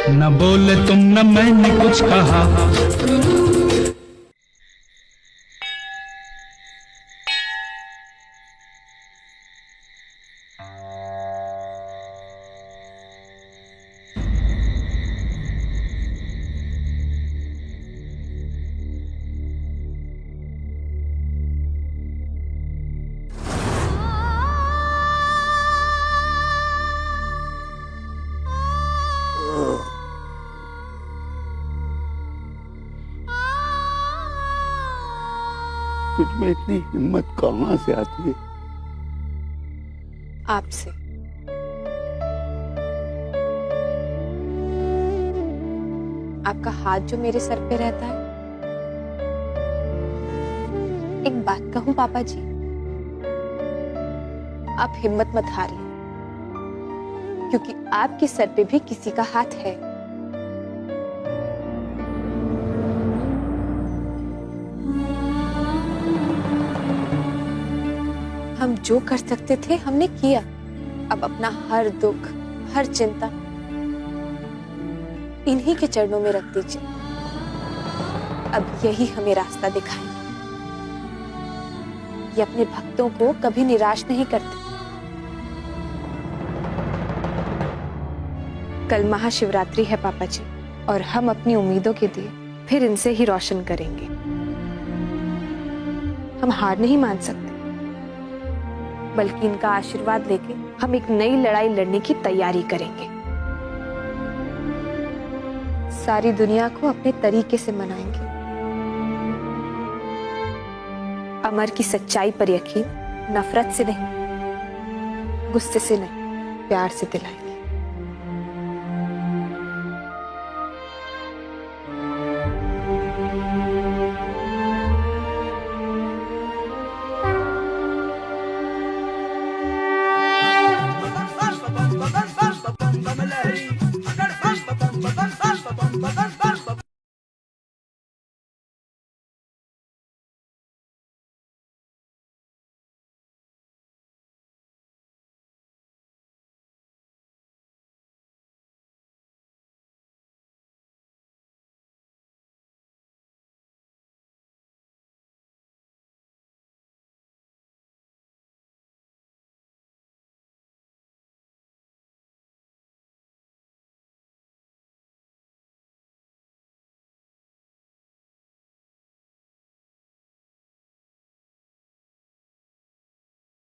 न बोले तुम न मैंने कुछ कहा। तुझमें इतनी हिम्मत कहां से आती है? आपसे। आपका हाथ जो मेरे सर पे रहता है। एक बात कहूं पापा जी, आप हिम्मत मत हारिए, क्योंकि आपके सर पे भी किसी का हाथ है। हम जो कर सकते थे हमने किया। अब अपना हर दुख, हर चिंता इन्हीं के चरणों में रख दीजिए। अब यही हमें रास्ता दिखाएंगे। ये अपने भक्तों को कभी निराश नहीं करते। कल महाशिवरात्रि है पापा जी, और हम अपनी उम्मीदों के दिए फिर इनसे ही रोशन करेंगे। हम हार नहीं मान सकते, बल्कि इनका आशीर्वाद लेके हम एक नई लड़ाई लड़ने की तैयारी करेंगे। सारी दुनिया को अपने तरीके से मनाएंगे। अमर की सच्चाई पर यकीन नफरत से नहीं, गुस्से से नहीं, प्यार से दिलाएंगे।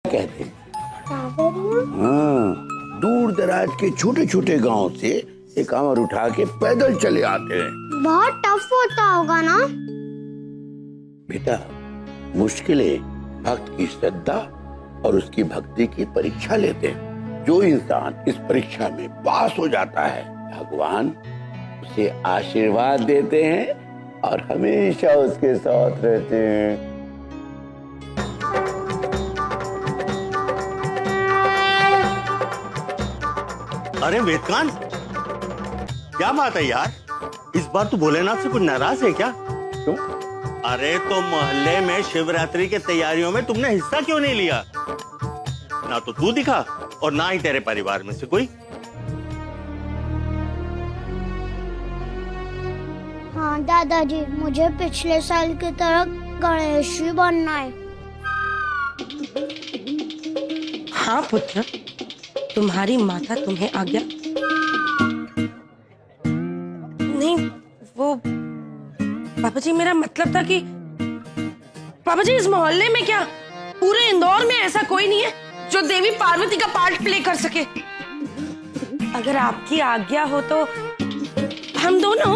कहते हैं हाँ, दूर दराज के छोटे छोटे गांव से एक कांवर उठा के पैदल चले आते हैं। बहुत टफ होता होगा ना? बेटा, मुश्किलें भक्त की श्रद्धा और उसकी भक्ति की परीक्षा लेते हैं। जो इंसान इस परीक्षा में पास हो जाता है, भगवान उसे आशीर्वाद देते हैं और हमेशा उसके साथ रहते हैं। अरे वेदकांत, क्या बात है यार? इस बार तू भोलेनाथ से कुछ नाराज है क्या? क्यों? अरे तो मोहल्ले में शिवरात्रि के तैयारियों में तुमने हिस्सा क्यों नहीं लिया? ना तो तू दिखा और ना ही तेरे परिवार में से कोई। हाँ दादाजी, मुझे पिछले साल की तरह गणेश जी बनना है। हाँ पुत्र, तुम्हारी माता तुम्हें आज्ञा नहीं। वो पापा जी, मेरा मतलब था कि पापा जी, इस मोहल्ले में क्या पूरे इंदौर में ऐसा कोई नहीं है जो देवी पार्वती का पार्ट प्ले कर सके। अगर आपकी आज्ञा हो तो हम दोनों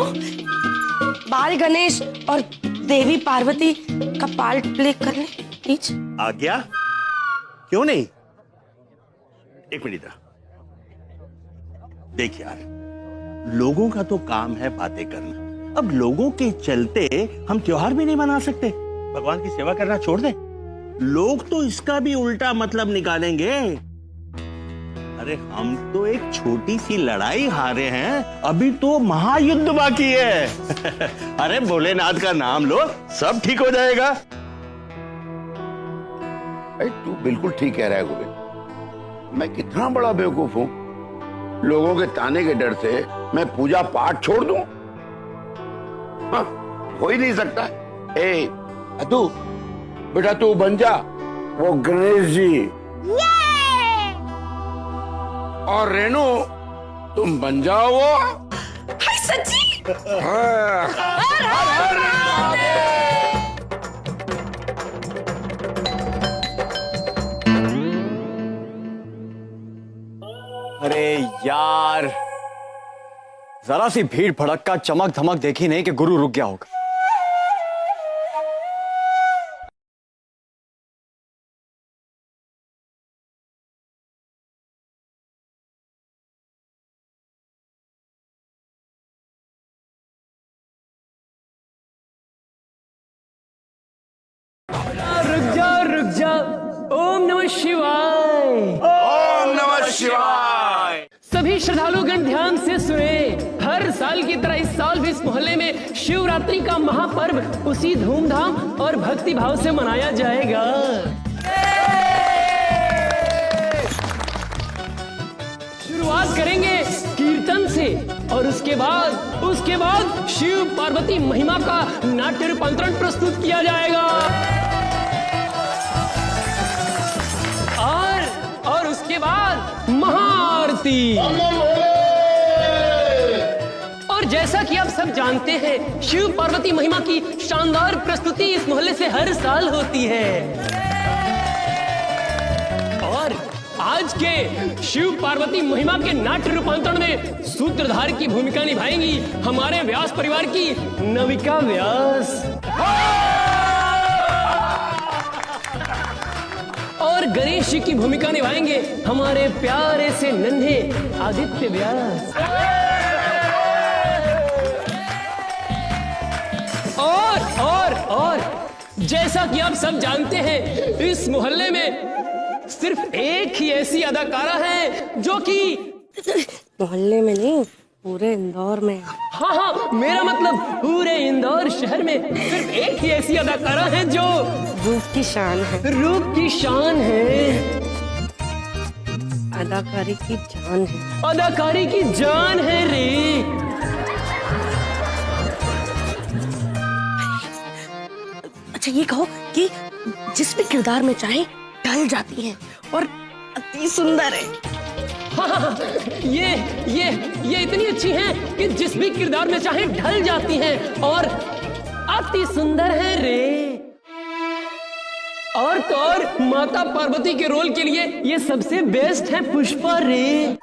बाल गणेश और देवी पार्वती का पार्ट प्ले कर लें। प्लीज। आज्ञा? क्यों नहीं? एक मिनट देख यार, लोगों का तो काम है बातें करना। अब लोगों के चलते हम त्योहार भी नहीं मना सकते। भगवान की सेवा करना छोड़ दे। लोग तो इसका भी उल्टा मतलब निकालेंगे। अरे हम तो एक छोटी सी लड़ाई हारे हैं, अभी तो महायुद्ध बाकी है। अरे भोलेनाथ का नाम लो, सब ठीक हो जाएगा। तू बिल्कुल ठीक कह रहा है गोविंद। मैं कितना बड़ा बेवकूफ हूं। लोगों के ताने के डर से मैं पूजा पाठ छोड़ दूं? हाँ, हो ही नहीं सकता। ए अतु, बेटा तू बन जा वो गणेश जी, और रेनू तुम बन जाओ वो। हाय सच्ची? हाँ। अरे यार, जरा सी भीड़ भड़क का चमक धमक देखी नहीं कि गुरु रुक गया होगा। रुक जा। ओम नमः शिवाय। ओम नमः शिवाय। सभी श्रद्धालुगण ध्यान से सुने। हर साल की तरह इस साल भी इस मोहल्ले में शिवरात्रि का महापर्व उसी धूमधाम और भक्ति भाव से मनाया जाएगा। शुरुआत करेंगे कीर्तन से और उसके बाद शिव पार्वती महिमा का नाट्य रूपांतरण प्रस्तुत किया जाएगा। और उसके बाद महाआरती। और जैसा कि आप सब जानते हैं, शिव पार्वती महिमा की शानदार प्रस्तुति इस मोहल्ले से हर साल होती है। और आज के शिव पार्वती महिमा के नाट्य रूपांतरण में सूत्रधार की भूमिका निभाएंगी हमारे व्यास परिवार की नविका व्यास। और गणेश जी की भूमिका निभाएंगे हमारे प्यारे से नन्हे आदित्य व्यास। और जैसा कि आप सब जानते हैं, इस मोहल्ले में सिर्फ एक ही ऐसी अदाकारा है जो कि मोहल्ले में नहीं, पूरे इंदौर में। हाँ, मेरा मतलब पूरे इंदौर शहर में सिर्फ एक ही ऐसी अदाकारा है जो रूप की शान है। रूप की शान है, अदाकारी की जान है। अदाकारी की जान है रे। अच्छा ये कहो कि जिस भी किरदार में चाहे ढल जाती हैं और अति सुंदर है। हाँ, ये इतनी अच्छी हैं कि जिस भी किरदार में चाहे ढल जाती हैं और अति सुंदर है रे। और तो और माता पार्वती के रोल के लिए ये सबसे बेस्ट है पुष्पा रे।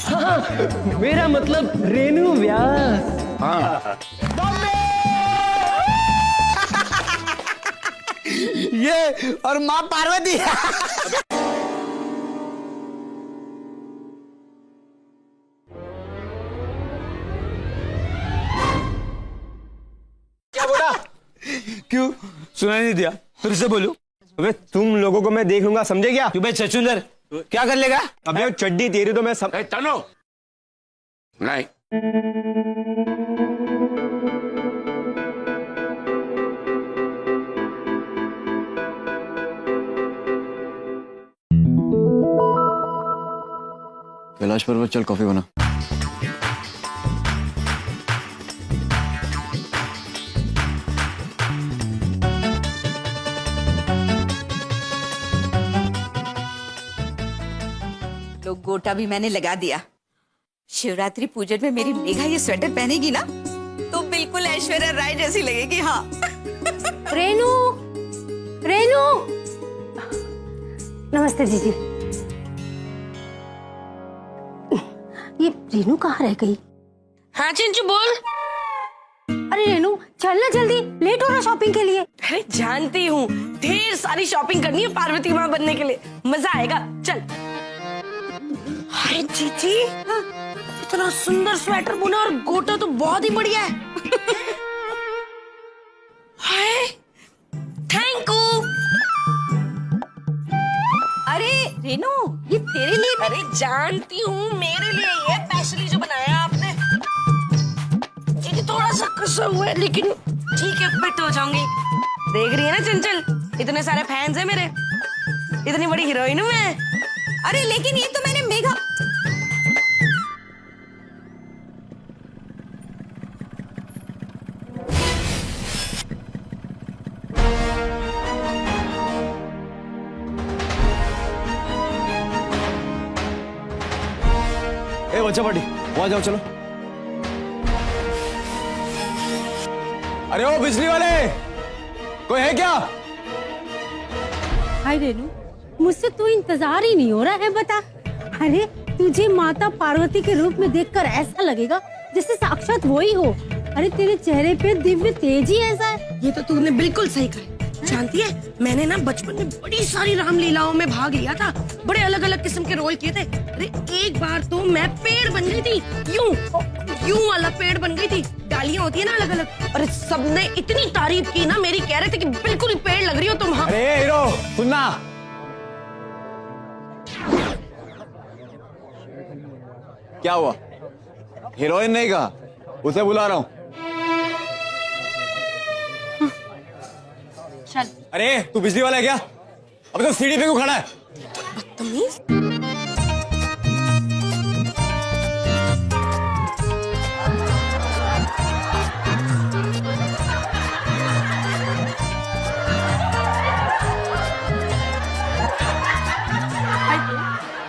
हाँ, मेरा मतलब रेणु व्यास। हाँ। ये और माँ पार्वती। क्या बोला? क्यों सुनाई नहीं दिया? फिर से बोलूं? अबे तुम लोगों को मैं देख लूंगा, समझे क्या? क्यों बे छछूंदर, क्या कर लेगा? अबे चड्डी तेरी तो मैं तनो नहीं। कैलाश पर्वत चल कॉफी बना। तो गोटा भी मैंने लगा दिया। शिवरात्रि पूजन में मेरी मेघा ये स्वेटर पहनेगी ना तो बिल्कुल ऐश्वर्या राय जैसी लगेगी। हाँ। रेनू, रेनू, नमस्ते जीजी। ये रेनू कहाँ रह गई? हाँ चिंचू बोल। अरे रेनू चल ना जल्दी, लेट हो रहा शॉपिंग के लिए। अरे जानती हूँ ढेर सारी शॉपिंग करनी है पार्वती माँ बनने के लिए, मजा आएगा, चल। हाय जीजी, इतना सुंदर स्वेटर बुना और गोटा तो बहुत ही बढ़िया है। Hi thank you. अरे रेनू ये तेरे लिए। अरे जानती हूँ मेरे लिए ये स्पेशली जो बनाया आपने। जीजी थोड़ा सा कसा हुआ है लेकिन ठीक है, फिट हो जाऊंगी। देख रही है ना चंचल, इतने सारे फैंस हैं मेरे, इतनी बड़ी हीरोइन हूँ मैं। अरे लेकिन ये तो मैंने मेघा। ए बच्चा पार्टी वहां जाओ चलो। अरे ओ बिजली वाले, कोई है क्या? हाय रेनू, मुझसे तो इंतजार ही नहीं हो रहा है, बता। अरे तुझे माता पार्वती के रूप में देखकर ऐसा लगेगा जैसे साक्षात वही हो। अरे तेरे चेहरे पे दिव्य तेज ही ऐसा है। ये तो तूने बिल्कुल सही कहा। जानती है, मैंने ना बचपन में बड़ी सारी रामलीलाओं में भाग लिया था, बड़े अलग अलग किस्म के रोल किए थे। अरे एक बार तो मैं पेड़ बन गई थी, यूं वाला पेड़ बन गई थी, डालियां होती है ना अलग अलग। अरे सबने इतनी तारीफ की ना मेरी, कह रहे थे कि बिल्कुल ही पेड़ लग रही हो तुम। हाँ। अरे हीरो सुनना, क्या हुआ? हीरोइन नहीं कहा, उसे बुला रहा हूं। चल। अरे तू बिजली वाला है क्या? अब तो सीढ़ी पे क्यों खड़ा है? बदतमीज।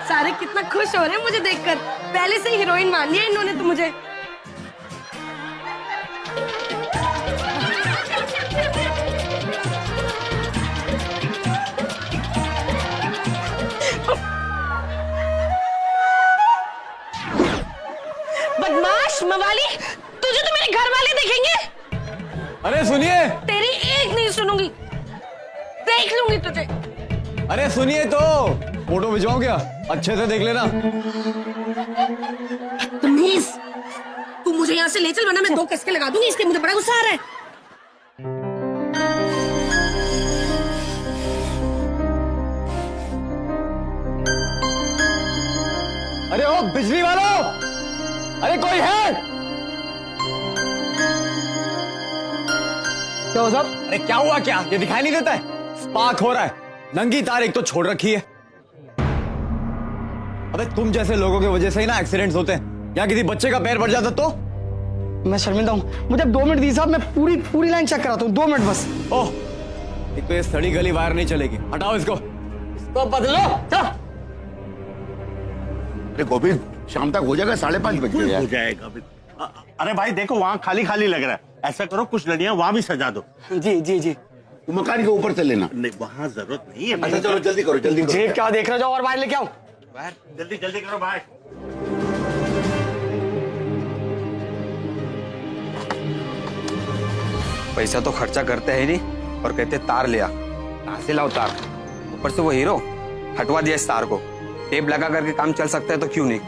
सारे कितना खुश हो रहे हैं मुझे देखकर। पहले से ही हीरोइन मान लिया इन्होंने तो मुझे। बदमाश मवाली, तुझे तो मेरे घर वाले देखेंगे। अरे सुनिए। तेरी एक नहीं सुनूंगी, देख लूंगी तुझे। अरे सुनिए तो, फोटो भिजवाऊं क्या? अच्छे से देख लेना। तमीज, तू मुझे यहाँ से ले चल वरना मैं 2 कसके लगा दूंगी इसके। मुझे बड़ा गुस्सा आ रहा है। अरे ओ बिजली वालों, अरे कोई है? क्या हुआ साहब? अरे क्या हुआ? क्या ये दिखाई नहीं देता है? स्पार्क हो रहा है, नंगी तार एक तो छोड़ रखी है। अबे तुम जैसे लोगों की वजह से ही ना एक्सीडेंट्स होते हैं। या किसी बच्चे का पैर बढ़ जाता तो? मैं शर्मिंदा हूँ, मुझे 2 मिनट दी साहब, मैं पूरी लाइन चेक कराता हूँ। 2 मिनट बस। ओह, एक तो ये सड़ी गली वायर नहीं चलेगी, हटाओ इसको। इसको बदलो। अरे गोविंद, शाम तक हो जाएगा, 5:30 बज गए। हो जाएगा। अरे भाई देखो, वहाँ खाली खाली लग रहा है, ऐसा करो कुछ लड़ियाँ वहाँ भी सजा दो। जी जी जी। मकान के ऊपर से लेना। नहीं, वहाँ जरूरत नहीं है। अच्छा चलो जल्दी करो, जल्दी करो। जेब क्या देख रहे हो? और बाहर लेके आओ। बाहर जल्दी जल्दी करो भाई। पैसा तो खर्चा करते है नहीं और कहते तार लिया। कहां से लाओ तार? ऊपर से वो हीरो हटवा दिया इस तार को। टेप लगा करके काम चल सकता है तो क्यों नहीं?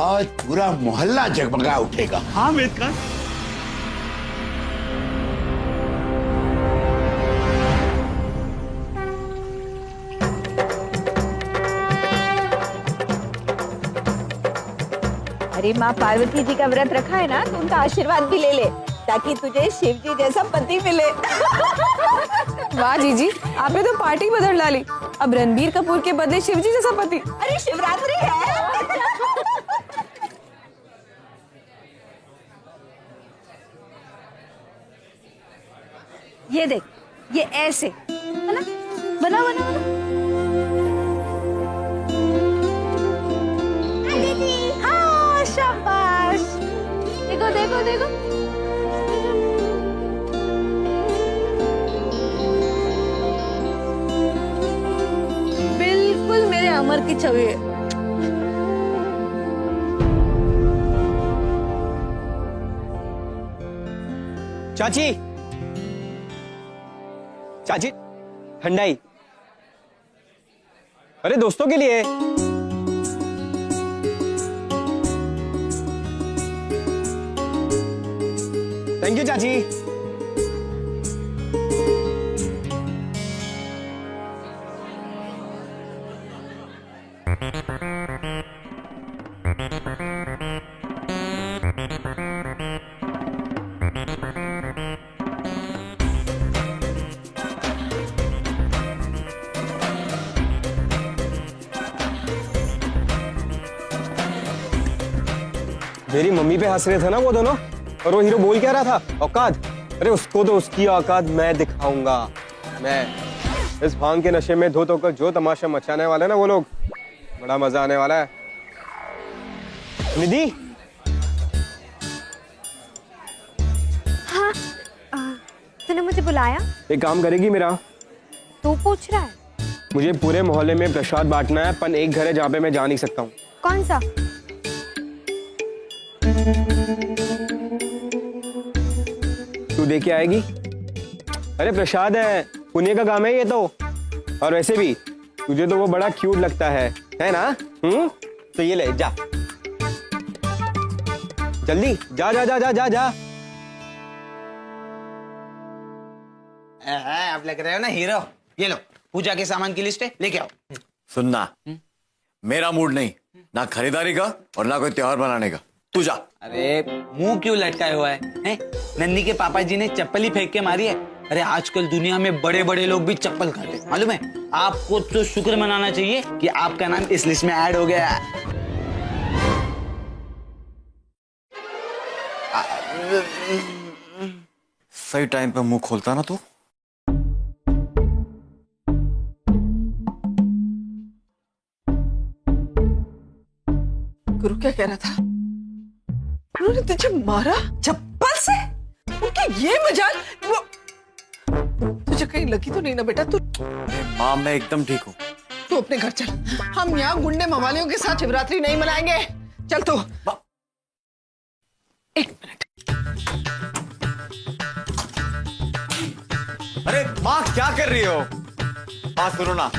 आज पूरा मोहल्ला जगमगा उठेगा। हाँ मेदका। अरे माँ पार्वती जी का व्रत रखा है ना, तो उनका आशीर्वाद भी ले ले ताकि तुझे शिव जी जैसा पति मिले। वाह जीजी, आपने तो पार्टी बदल डाली। अब रणबीर कपूर के बदले शिवजी जैसा पति। अरे शिवरात्रि है। ये देख, ये ऐसे है ना, बना बना बना। हाँ शाबाश, देखो देखो देखो। बिल्कुल मेरे अमर की छवि है। चाची, चाची ठंडाई। अरे दोस्तों के लिए। थैंक यू चाची। मेरी मम्मी पे हंस रहे थे ना वो दोनों, और वो हीरो बोल क्या रहा था, औकात। अरे उसको तो उसकी औकात मैं दिखाऊंगा। मैं इस भांग के नशे में धुत होकर जो तमाशा मचाने वाले ना वो लोग, बड़ा मजा आने वाला है। निधि। हाँ, तूने मुझे बुलाया? एक काम करेगी मेरा? तू पूछ रहा है? मुझे पूरे मोहल्ले में प्रसाद बांटना है, पर एक घर है जहाँ पे मैं जा नहीं सकता हूँ। कौन सा? तू दे के आएगी? अरे प्रसाद है, पुण्य का काम है ये तो। और वैसे भी तुझे तो वो बड़ा क्यूट लगता है ना? तो ये ले जा, जल्दी जा जा जा जा जा जा। आप लग रहे हो ना हीरो। ये लो पूजा के सामान की लिस्ट है, लेके आओ। सुनना, मेरा मूड नहीं ना खरीदारी का और ना कोई त्योहार मनाने का, तू जा। अरे मुंह क्यों लटकाए हुआ है? नंदी के पापा जी ने चप्पल ही फेंक के मारी है। अरे आजकल दुनिया में बड़े बड़े लोग भी चप्पल खाते हैं, मालूम है? आपको तो शुक्र मनाना चाहिए कि आपका नाम इस लिस्ट में ऐड हो गया है। सही टाइम पे मुंह खोलता ना तू। गुरु क्या कह रहा था? उन्होंने तुझे मारा चप्पल से? उनकी ये मजाल, वो तुझे कहीं लगी तो नहीं ना बेटा? तू माँ, मैं एकदम ठीक हूँ। तू अपने घर चल, हम यहाँ गुंडे मवालियों के साथ शिवरात्रि नहीं मनाएंगे। चल तू। एक मिनट। अरे माँ क्या कर रही हो? बात सुनो ना।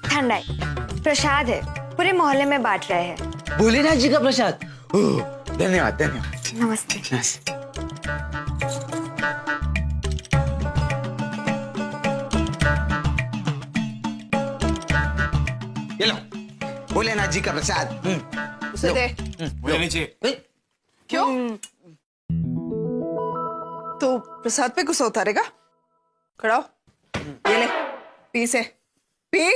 ठंडा है, प्रसाद है, पूरे मोहल्ले में बांट रहे हैं। भोलेनाथ जी का प्रसाद। धन्यवाद धन्यवाद। नमस्ते। ये लो भोलेनाथ जी का प्रसाद। उसे दे। मुझे नहीं चाहिए। क्यों? तो प्रसाद पे गुस्सा उतारेगा? खड़ा हो, ये ले, पी से, पी।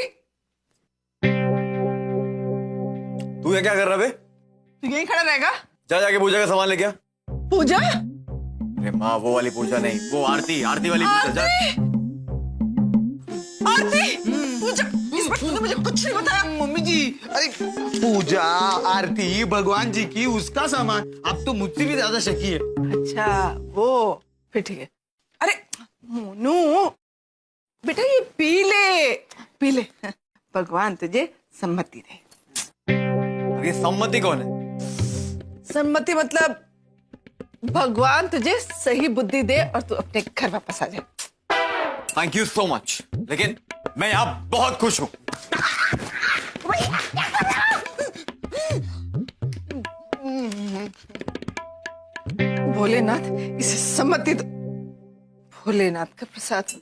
तू ये क्या कर रहा बे? तू यहीं खड़ा रहेगा? जा जाके पूजा का सामान लेके आ। पूजा? अरे माँ, वो वाली पूजा नहीं, वो आरती वाली पूजा। जा। आरती? पूजा? इस बार तूने मुझे कुछ नहीं बताया। मम्मी जी, अरे पूजा आरती भगवान जी की, उसका सामान। आप तो मुझसे भी ज्यादा शकी है। अच्छा वो, फिर ठीक है। अरे मोनू बेटा, ये पी ले, पी ले। भगवान तुझे सम्मति दे। ये सम्मति कौन है? सम्मति मतलब भगवान तुझे सही बुद्धि दे और तू अपने घर वापस आ जाए। थैंक यू सो मच, लेकिन मैं यहाँ बहुत खुश हूँ। भोलेनाथ, इसे सम्मति दो। भोलेनाथ का प्रसाद।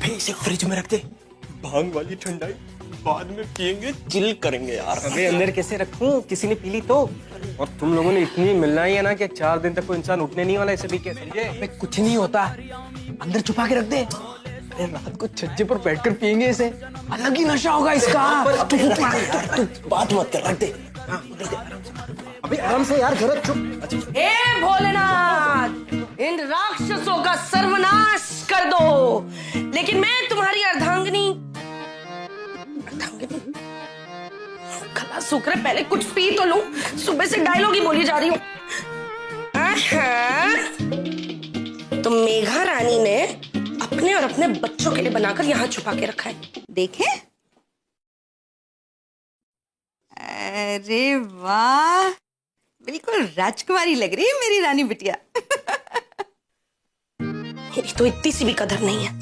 इसे फ्रिज में रख दे, भांग वाली ठंडाई बाद में पियेंगे, चिल करेंगे यार। अबे अंदर कैसे रखूं? किसी ने पी ली तो। और तुम लोगों ने इतनी मिलना ही है ना कि 4 दिन तक कोई इंसान उठने नहीं वाला इसे पी के, समझे? कुछ नहीं होता, अंदर छुपा के रख दे। अरे रात को छज्जे पर बैठकर पियेंगे इसे, अलग ही नशा होगा इसका। तू बात मत कर, रख दे। अभी आराम से यार, घर चुप। हे भोलेनाथ, इन राक्षसों का सर्वनाश कर दो, लेकिन मैं तुम्हारी अर्धांगिनी खलास होकर पहले कुछ पी तो लूं। सुबह से डायलॉग ही बोली जा रही हूँ। तो मेघा रानी ने अपने और अपने बच्चों के लिए बनाकर यहाँ छुपा के रखा है। देखे? अरे वाह, बिल्कुल राजकुमारी लग रही है मेरी रानी बिटिया। मेरी तो इतनी सी भी कदर नहीं है।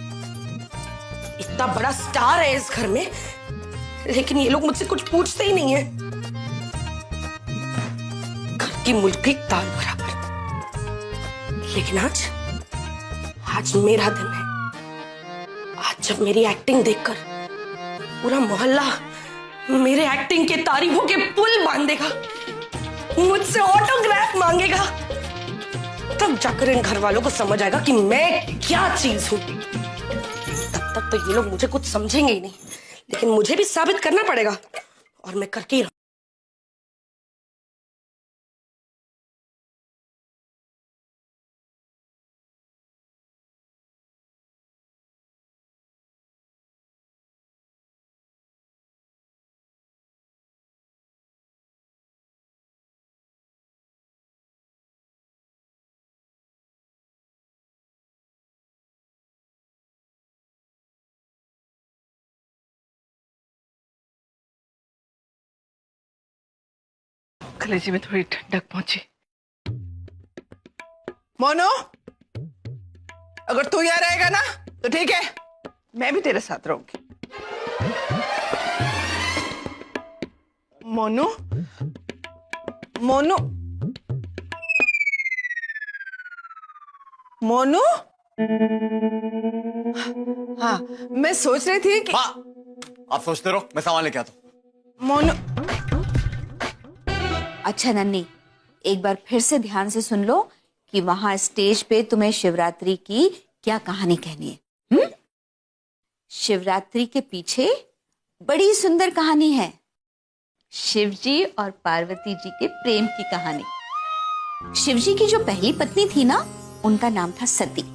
इतना बड़ा स्टार है इस घर में, लेकिन ये लोग मुझसे कुछ पूछते ही नहीं है। घर की मुल्की ताल बराबर। लेकिन आज मेरा दिन है। आज जब मेरी एक्टिंग देखकर पूरा मोहल्ला मेरे एक्टिंग के तारीफों के पुल बांधेगा, मुझसे ऑटोग्राफ मांगेगा, तब जाकर इन घर वालों को समझ आएगा कि मैं क्या चीज हूं। तब तक तो ये लोग मुझे कुछ समझेंगे ही नहीं, लेकिन मुझे भी साबित करना पड़ेगा और मैं करके ही रहूं। कलेजे में थोड़ी ठंडक पहुंची। मोनो, अगर तू यहाँ रहेगा ना तो ठीक है, मैं भी तेरे साथ रहूंगी। मोनू, मोनू, मोनू। हाँ, मैं सोच रही थी कि आप सोचते रहो, मैं सामान लेके आता हूं। मोनू। अच्छा नन्नी, एक बार फिर से ध्यान से सुन लो कि वहां स्टेज पे तुम्हें शिवरात्रि की क्या कहानी कहनी है। शिवरात्रि के पीछे बड़ी सुंदर कहानी है, शिवजी और पार्वती जी के प्रेम की कहानी। शिवजी की जो पहली पत्नी थी ना, उनका नाम था सती।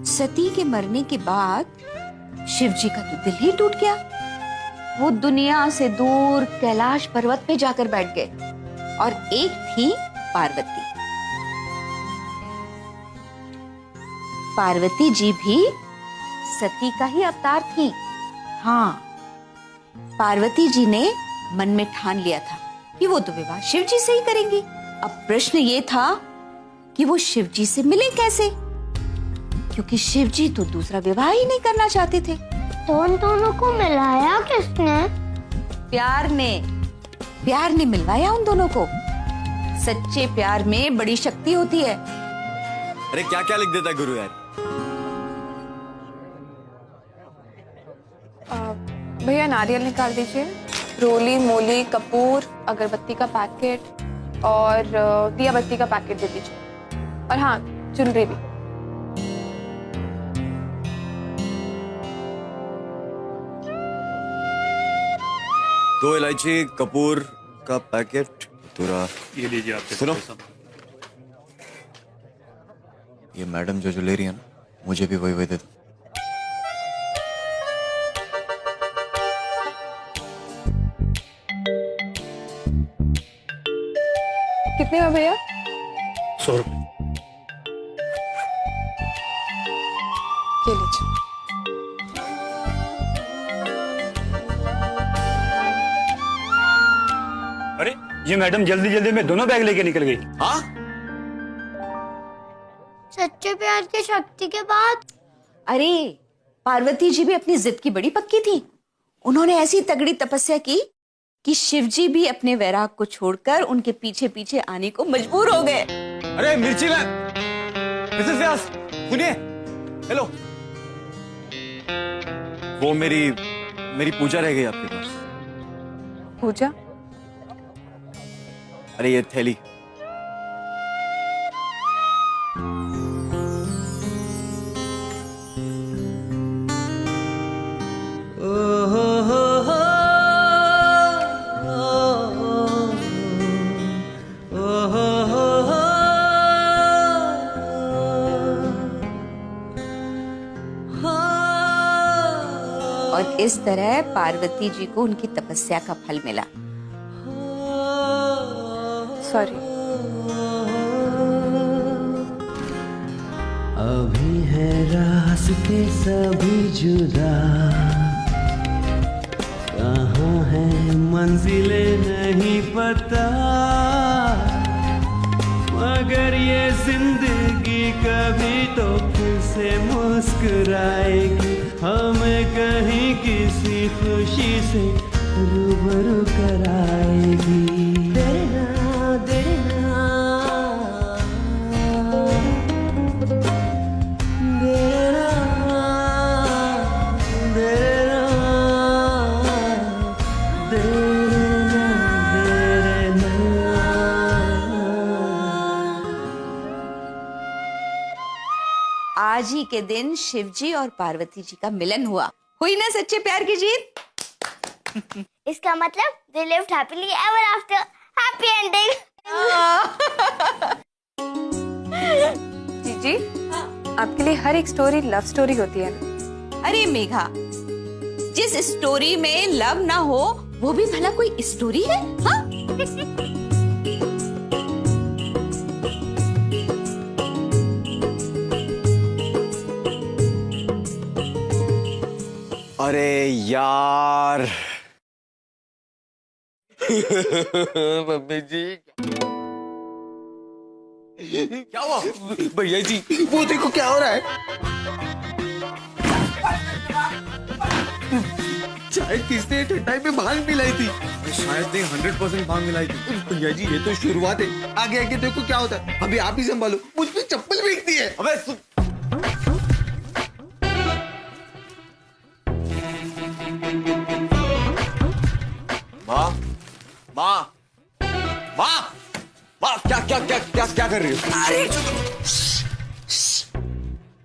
सती के मरने के बाद शिवजी का तो दिल ही टूट गया। वो दुनिया से दूर कैलाश पर्वत पे जाकर बैठ गए। और एक थी पार्वती। पार्वती जी भी सती का ही अवतार थी। हाँ, पार्वती जी ने मन में ठान लिया था कि वो तो विवाह शिव जी से ही करेंगी। अब प्रश्न ये था कि वो शिव जी से मिले कैसे, क्योंकि शिव जी तो दूसरा विवाह ही नहीं करना चाहते थे। तो उन दोनों को मिलाया किसने? प्यार ने मिलवाया उन दोनों को। सच्चे प्यार में बड़ी शक्ति होती है। अरे क्या क्या लिख देता है गुरु यार। भैया नारियल निकाल दीजिए, रोली, मोली, कपूर, अगरबत्ती का पैकेट और दिया बत्ती का पैकेट दे दीजिए। और हाँ, ज्वेलरी भी। दो इलायची, कपूर का पैकेट पूरा। ये लीजिए आप। सुनो, ये मैडम जो ले रही है ना, मुझे भी वही दे दो। कितने का भैया? 100 रुपए। ये लीजिए। अरे ये मैडम जल्दी जल्दी में दोनों बैग लेके निकल गई। हाँ, सच्चे प्यार की शक्ति के बाद। अरे पार्वती जी भी अपनी जिद की बड़ी पक्की थी। उन्होंने ऐसी तगड़ी तपस्या की कि शिव जी भी अपने वैराग को छोड़कर उनके पीछे पीछे आने को मजबूर हो गए। अरे मिर्ची ला, मिसेस व्यास सुनिए। हेलो, वो मेरी पूजा रह गई आपके पास। पूजा? अरे ये थैली। और इस तरह पार्वती जी को उनकी तपस्या का फल मिला। सॉरी। अभी है रास्ते सभी जुदा, कहाँ है मंजिलें नहीं पता, मगर ये जिंदगी कभी तो फिर से मुस्कुराएगी, हमें कहीं किसी खुशी से रूबरू कराएगी। देना देना देना देना आज ही के दिन शिवजी और पार्वती जी का मिलन हुआ। हुई ना सच्चे प्यार की जीत। इसका मतलब they lived happily ever after, happy ending। जीजी, आपके लिए हर एक स्टोरी लव स्टोरी होती है ना? अरे मेघा, जिस स्टोरी में लव ना हो वो भी भला कोई स्टोरी है? हाँ? अरे यार मम्मी जी क्या हुआ? भैया जी वो देखो क्या हो रहा है। शायद किसने ठंडाई में भांग मिलाई थी। शायद नहीं 100% भांग मिलाई थी। भैया जी ये तो शुरुआत है, आगे आगे देखो क्या होता है। अभी आप ही संभालो, मुझ पे चप्पल फेंकती है। अबे माँ माँ माँ माँ क्या क्या क्या क्या क्या कर रही हो? अरे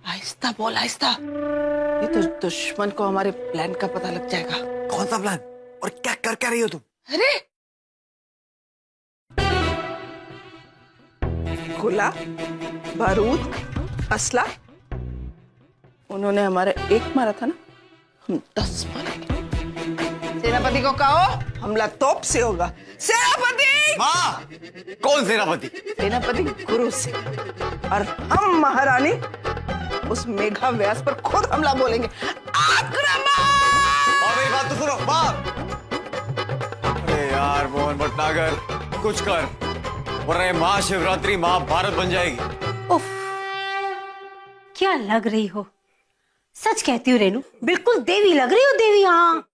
आहिस्ता बोल, आहिस्ता। ये तो दुश्मन को हमारे प्लान का पता लग जाएगा। कौन सा प्लान और क्या कर क्या रही हो तुम? अरे गोला, बारूद, असला, उन्होंने हमारे एक मारा था ना, हम 10 मारेंगे। सेनापति को कहो हमला तोप से होगा। सेनापति! माँ! कौन सेनापति? सेनापति गुरु से, और हम महारानी उस मेघा व्यास पर खुद हमला बोलेंगे। आक्रमण! मेरी बात तो सुनो माँ। अरे यार मोहन भटनागर कुछ कर, वरना माँ शिवरात्रि माँ भारत बन जाएगी। उफ, क्या लग रही हो? सच कहती हूँ रेनू, बिल्कुल देवी लग रही हो, देवी। हाँ,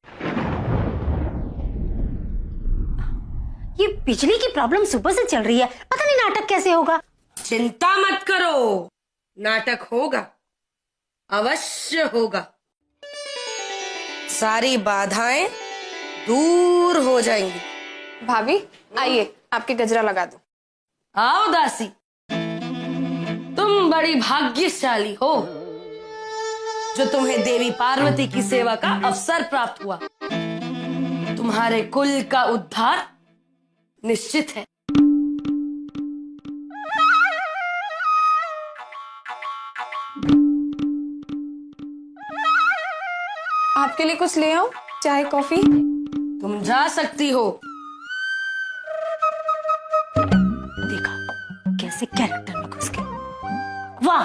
ये बिजली की प्रॉब्लम सुबह से चल रही है, पता नहीं नाटक कैसे होगा। चिंता मत करो, नाटक होगा, अवश्य होगा। सारी बाधाएं दूर हो जाएंगी। भाभी आइए, आपके गजरा लगा दो। आओ दासी, तुम बड़ी भाग्यशाली हो जो तुम्हें देवी पार्वती की सेवा का अवसर प्राप्त हुआ। तुम्हारे कुल का उद्धार निश्चित है। आपके लिए कुछ ले आऊं? चाय, कॉफी? तुम जा सकती हो। देखा कैसे कैरेक्टर में घुस गए। वाह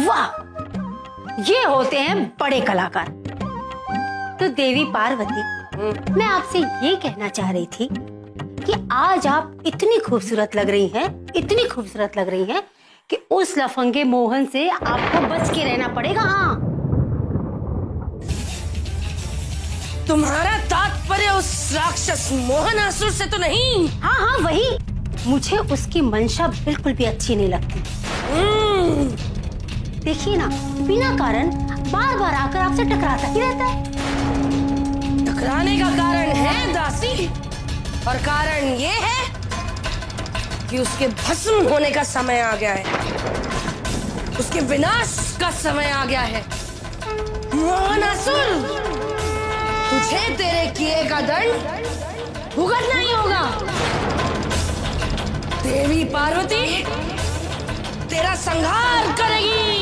वाह, ये होते हैं बड़े कलाकार। तो देवी पार्वती, मैं आपसे ये कहना चाह रही थी कि आज आप इतनी खूबसूरत लग रही हैं, इतनी खूबसूरत लग रही हैं कि उस लफंगे मोहन से आपको बच के रहना पड़ेगा। हाँ, तुम्हारा तात्पर्य उस राक्षस मोहनासुर से तो नहीं? हाँ हाँ वही। मुझे उसकी मंशा बिल्कुल भी अच्छी नहीं लगती। देखिए ना, बिना कारण बार बार आकर आपसे टकराता ही रहता है। टकराने का कारण है दासी, और कारण ये है कि उसके भस्म होने का समय आ गया है, उसके विनाश का समय आ गया है। मोहनासुर, तुझे तेरे किए का दंड भुगतना ही होगा। देवी पार्वती तेरा संहार करेगी।